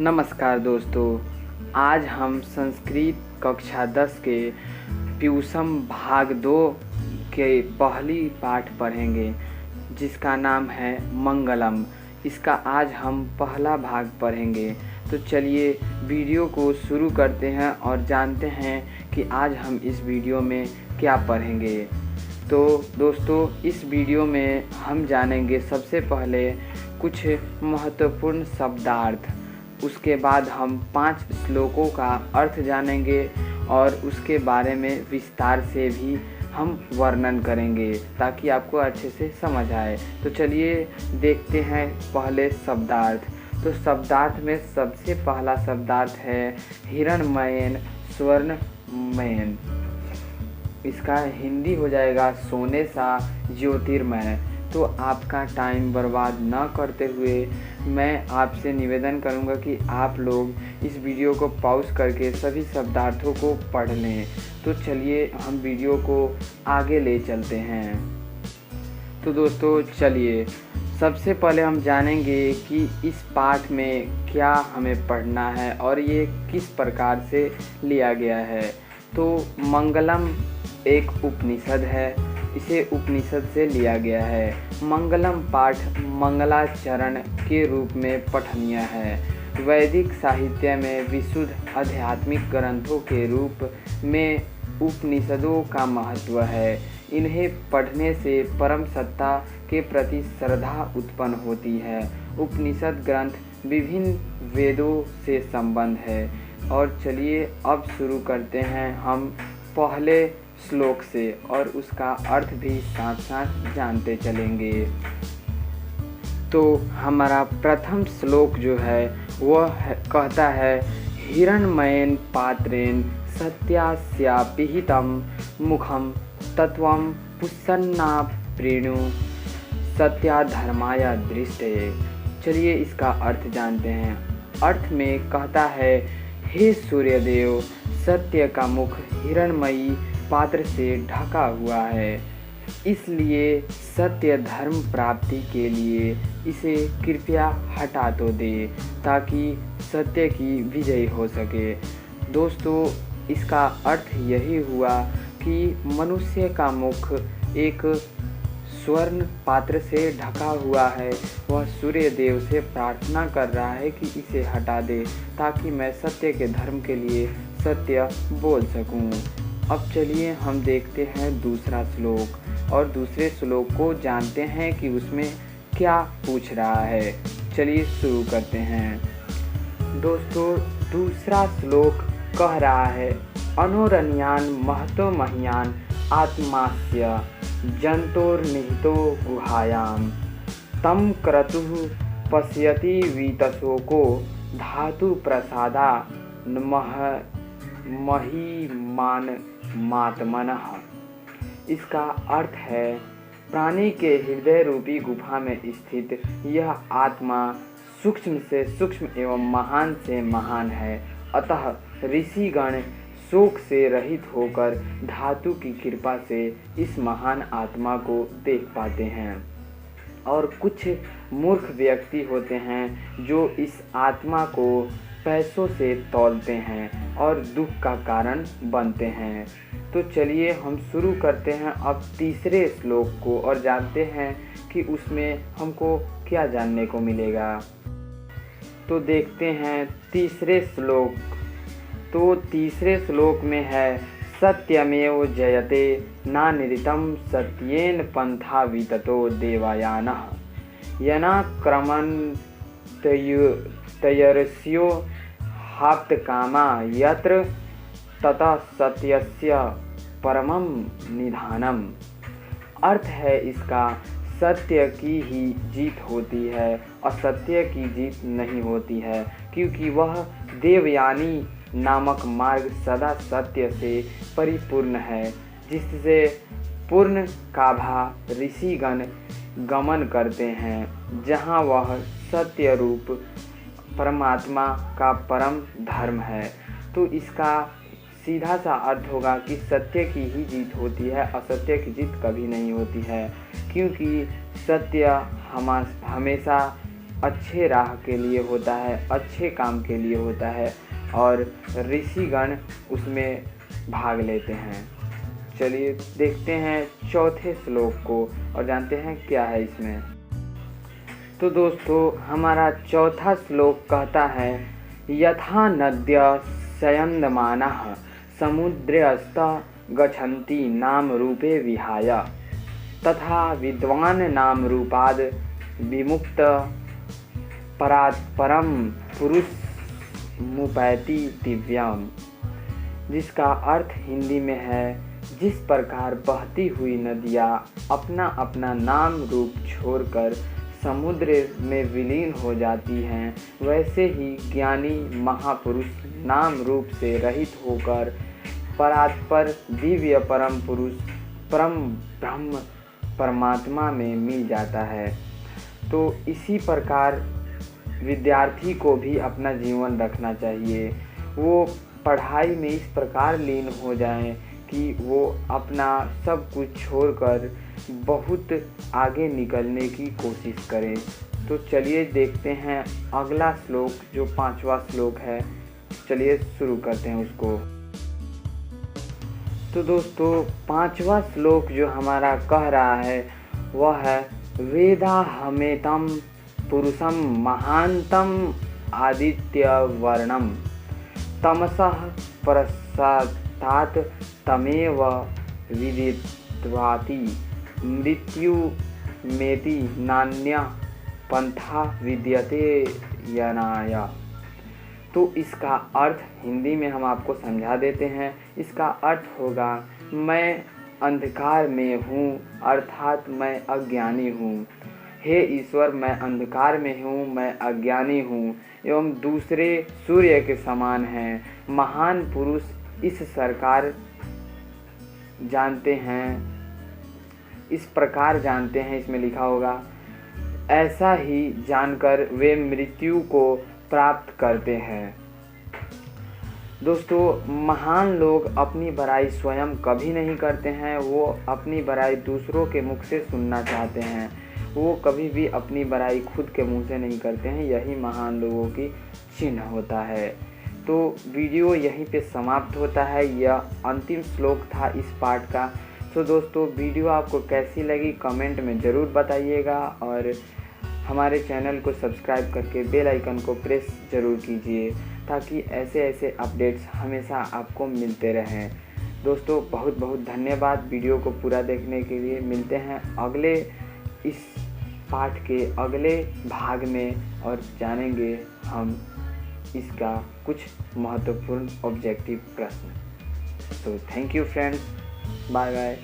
नमस्कार दोस्तों। आज हम संस्कृत कक्षा 10 के प्यूसम भाग 2 के पहली पाठ पढ़ेंगे, जिसका नाम है मंगलम। इसका आज हम पहला भाग पढ़ेंगे। तो चलिए वीडियो को शुरू करते हैं और जानते हैं कि आज हम इस वीडियो में क्या पढ़ेंगे। तो दोस्तों, इस वीडियो में हम जानेंगे सबसे पहले कुछ महत्वपूर्ण शब्दार्थ। उसके बाद हम 5 श्लोकों का अर्थ जानेंगे और उसके बारे में विस्तार से भी हम वर्णन करेंगे ताकि आपको अच्छे से समझ आए। तो चलिए देखते हैं पहले शब्दार्थ। तो शब्दार्थ में सबसे पहला शब्दार्थ है हिरण्मयेन स्वर्णमयेन। इसका हिंदी हो जाएगा सोने सा ज्योतिर्मय। तो आपका टाइम बर्बाद न करते हुए मैं आपसे निवेदन करूंगा कि आप लोग इस वीडियो को पॉज करके सभी शब्दार्थों को पढ़ लें। तो चलिए हम वीडियो को आगे ले चलते हैं। तो दोस्तों चलिए सबसे पहले हम जानेंगे कि इस पाठ में क्या हमें पढ़ना है और ये किस प्रकार से लिया गया है। तो मंगलम एक उपनिषद है, इसे उपनिषद से लिया गया है। मंगलम पाठ मंगलाचरण के रूप में पठनीय है। वैदिक साहित्य में विशुद्ध आध्यात्मिक ग्रंथों के रूप में उपनिषदों का महत्व है। इन्हें पढ़ने से परम सत्ता के प्रति श्रद्धा उत्पन्न होती है। उपनिषद ग्रंथ विभिन्न वेदों से संबंध है। और चलिए अब शुरू करते हैं हम पहले श्लोक से और उसका अर्थ भी साथ साथ जानते चलेंगे। तो हमारा प्रथम श्लोक जो है वह कहता है हिरण्मयेन पात्रेण सत्यास्या पिहितं मुखं तत्वं पुष्पन्ना प्रेणु सत्याधर्माय दृष्टये। चलिए इसका अर्थ जानते हैं। अर्थ में कहता है, हे सूर्यदेव, सत्य का मुख हिरण्मयी पात्र से ढका हुआ है, इसलिए सत्य धर्म प्राप्ति के लिए इसे कृपया हटा तो दे ताकि सत्य की विजय हो सके। दोस्तों, इसका अर्थ यही हुआ कि मनुष्य का मुख एक स्वर्ण पात्र से ढका हुआ है। वह सूर्य देव से प्रार्थना कर रहा है कि इसे हटा दे ताकि मैं सत्य के धर्म के लिए सत्य बोल सकूं। अब चलिए हम देखते हैं दूसरा श्लोक और दूसरे श्लोक को जानते हैं कि उसमें क्या पूछ रहा है। चलिए शुरू करते हैं। दोस्तों, दूसरा श्लोक कह रहा है अनोरण्यान महतो मह्यान आत्मास्य जंतोर्निहितो गुहायाम तम क्रतुः पश्यति वीतशोको धातु प्रसादा महिमान मात्मनः। इसका अर्थ है प्राणी के हृदय रूपी गुफा में स्थित यह आत्मा सूक्ष्म से सूक्ष्म एवं महान से महान है। अतः ऋषिगण शोक से रहित होकर धातु की कृपा से इस महान आत्मा को देख पाते हैं। और कुछ मूर्ख व्यक्ति होते हैं जो इस आत्मा को पैसों से तौलते हैं और दुख का कारण बनते हैं। तो चलिए हम शुरू करते हैं अब तीसरे श्लोक को और जानते हैं कि उसमें हमको क्या जानने को मिलेगा। तो देखते हैं तीसरे श्लोक। तो तीसरे श्लोक में है सत्यमेव जयते नानिरितं सत्येन पंथा विततो देवयानः यनाक्रमन् तयर्स्यो हाप्तकामा यत्र ततः सत्यस्य परमं निधानम। अर्थ है इसका, सत्य की ही जीत होती है, असत्य की जीत नहीं होती है, क्योंकि वह देवयानी नामक मार्ग सदा सत्य से परिपूर्ण है, जिससे पूर्ण काभा ऋषिगण गमन करते हैं, जहाँ वह सत्य रूप परमात्मा का परम धर्म है। तो इसका सीधा सा अर्थ होगा कि सत्य की ही जीत होती है, असत्य की जीत कभी नहीं होती है, क्योंकि सत्य हमेशा अच्छे राह के लिए होता है, अच्छे काम के लिए होता है और ऋषिगण उसमें भाग लेते हैं। चलिए देखते हैं चौथे श्लोक को और जानते हैं क्या है इसमें। तो दोस्तों हमारा चौथा श्लोक कहता है, यथा नद्य शयन्दमानः समुद्रस्त गच्छन्ति नाम रूपे विहाय तथा विद्वान नाम रूपाद विमुक्त परात् परम पुरुष मुपैति दिव्यम। जिसका अर्थ हिंदी में है, जिस प्रकार बहती हुई नदियाँ अपना अपना नाम रूप छोड़कर समुद्र में विलीन हो जाती हैं, वैसे ही ज्ञानी महापुरुष नाम रूप से रहित होकर परात्पर दिव्य परम पुरुष परम ब्रह्म परमात्मा में मिल जाता है। तो इसी प्रकार विद्यार्थी को भी अपना जीवन रखना चाहिए। वो पढ़ाई में इस प्रकार लीन हो जाएं कि वो अपना सब कुछ छोड़कर बहुत आगे निकलने की कोशिश करें। तो चलिए देखते हैं अगला श्लोक जो 5वां श्लोक है। चलिए शुरू करते हैं उसको। तो दोस्तों 5वां श्लोक जो हमारा कह रहा है वह है, वेदाहमेतं पुरुषं महांतं आदित्य वर्णम तमसः पश्चात् तमेव विदित्वाति मृत्यु मेति नान्यः पंथा विद्यते यनाय। तो इसका अर्थ हिंदी में हम आपको समझा देते हैं। इसका अर्थ होगा, मैं अंधकार में हूँ अर्थात मैं अज्ञानी हूँ। हे ईश्वर, मैं अंधकार में हूँ, मैं अज्ञानी हूँ एवं दूसरे सूर्य के समान हैं। महान पुरुष इस प्रकार जानते हैं, इस प्रकार जानते हैं, इसमें लिखा होगा, ऐसा ही जानकर वे मृत्यु को प्राप्त करते हैं। दोस्तों महान लोग अपनी बड़ाई स्वयं कभी नहीं करते हैं, वो अपनी बड़ाई दूसरों के मुख से सुनना चाहते हैं। वो कभी भी अपनी बड़ाई खुद के मुंह से नहीं करते हैं। यही महान लोगों की चिन्ह होता है। तो वीडियो यहीं पे समाप्त होता है। यह अंतिम श्लोक था इस पाठ का। तो दोस्तों वीडियो आपको कैसी लगी कमेंट में ज़रूर बताइएगा और हमारे चैनल को सब्सक्राइब करके बेल आइकन को प्रेस ज़रूर कीजिए ताकि ऐसे ऐसे अपडेट्स हमेशा आपको मिलते रहें। दोस्तों बहुत बहुत धन्यवाद वीडियो को पूरा देखने के लिए। मिलते हैं अगले इस पाठ के अगले भाग में और जानेंगे हम इसका कुछ महत्वपूर्ण ऑब्जेक्टिव प्रश्न। तो thank you friends, bye bye.